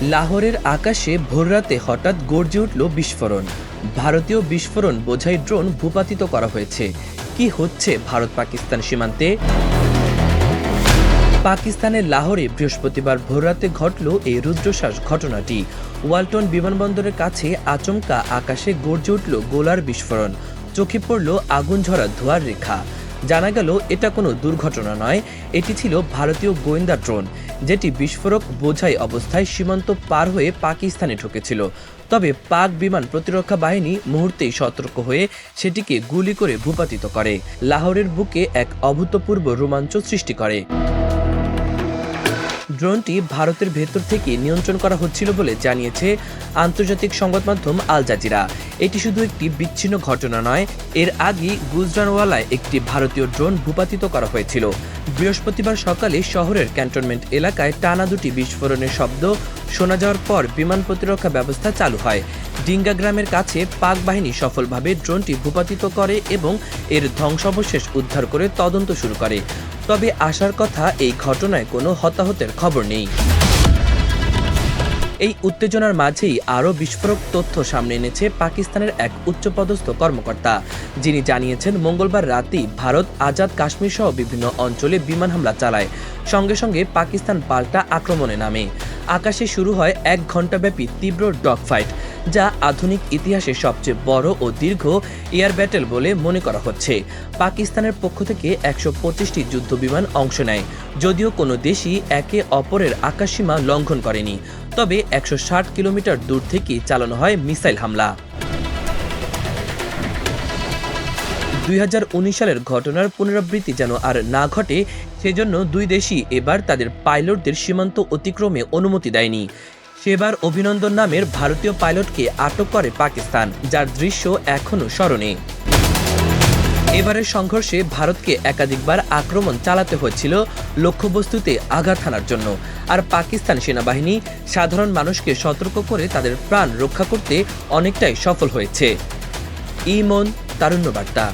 লাহোরের আকাশে ভোররাতে হঠাৎ গর্জে উঠল বিস্ফোরণ। ভারতীয় বিস্ফোরণ বোঝাই ড্রোন ভূপাতিত করা হয়েছে। কি হচ্ছে ভারত পাকিস্তান সীমান্তে? পাকিস্তানের লাহোরে বৃহস্পতিবার ভোররাতে ঘটল এই রুদ্রশ্বাস ঘটনাটি। ওয়ালটন বিমানবন্দরের কাছে আচমকা আকাশে গর্জে উঠল গোলার বিস্ফোরণ। চোখে পড়ল আগুন ঝরা ধোঁয়ার রেখা। জানা গেল এটা কোনো দুর্ঘটনা নয়, এটি ছিল ভারতীয় গোয়েন্দা ড্রোন, যেটি বিস্ফোরক বোঝাই অবস্থায় সীমান্ত পার হয়ে পাকিস্তানে ঢুকেছিল। তবে পাক বিমান প্রতিরক্ষা বাহিনী মুহূর্তেই সতর্ক হয়ে সেটিকে গুলি করে ভূপাতিত করে। লাহোরের বুকে এক অভূতপূর্ব রোমাঞ্চ সৃষ্টি করে। ড্রোনটি ভারতের ভেতর থেকে নিয়ন্ত্রণ করা হচ্ছিল বলে জানিয়েছে আন্তর্জাতিক সংবাদ মাধ্যম আল জাজিরা। এটি শুধু একটি বিচ্ছিন্ন ঘটনা নয়, এর আগেই গুজরানওয়ালায় একটি ভারতীয় ড্রোন ভূপাতিত করা হয়েছিল। বৃহস্পতিবার সকালে শহরের ক্যান্টনমেন্ট এলাকায় টানা দুটি বিস্ফোরণের শব্দ শোনা যাওয়ার পর বিমান প্রতিরক্ষা ব্যবস্থা চালু হয়। ডিঙ্গা গ্রামের কাছে পাক বাহিনী সফলভাবে ড্রোনটি ভূপাতিত করে এবং এর ধ্বংসাবশেষ উদ্ধার করে তদন্ত শুরু করে। তবে আশার কথা, এই ঘটনায় কোনো হতাহতের খবর নেই। এই উত্তেজনার মাঝেই আরও বিস্ফোরক তথ্য সামনে এনেছে পাকিস্তানের এক উচ্চপদস্থ কর্মকর্তা, যিনি জানিয়েছেন মঙ্গলবার রাতেই ভারত আজাদ কাশ্মীর সহ বিভিন্ন অঞ্চলে বিমান হামলা চালায়। সঙ্গে সঙ্গে পাকিস্তান পাল্টা আক্রমণে নামে। আকাশে শুরু হয় 1 ঘণ্টাব্যাপী তীব্র ডগ ফাইট, যা আধুনিক ইতিহাসে সবচেয়ে বড় ও দীর্ঘ এয়ার ব্যাটেল বলে মনে করা হচ্ছে। পাকিস্তানের পক্ষ থেকে 125টি যুদ্ধবিমান অংশ নেয়, যদিও কোনো দেশই একে অপরের আকাশসীমা লঙ্ঘন করেনি। তবে 160 কিলোমিটার দূর থেকেই চালানো হয় মিসাইল হামলা। 2019 সালের ঘটনার পুনরাবৃত্তি যেন আর না ঘটে, সেজন্য দুই দেশই এবার তাদের পাইলটদের সীমান্ত অতিক্রমে অনুমতি দেয়নি। সেবার অভিনন্দন নামের ভারতীয় পাইলটকে আটক করে পাকিস্তান, যার দৃশ্য এখনও স্মরণে। এবারের সংঘর্ষে ভারতকে একাধিকবার আক্রমণ চালাতে হয়েছিল লক্ষ্যবস্তুতে আঘাত হানার জন্য, আর পাকিস্তান সেনাবাহিনী সাধারণ মানুষকে সতর্ক করে তাদের প্রাণ রক্ষা করতে অনেকটাই সফল হয়েছে। ইমন, তারুণ্য বার্তা।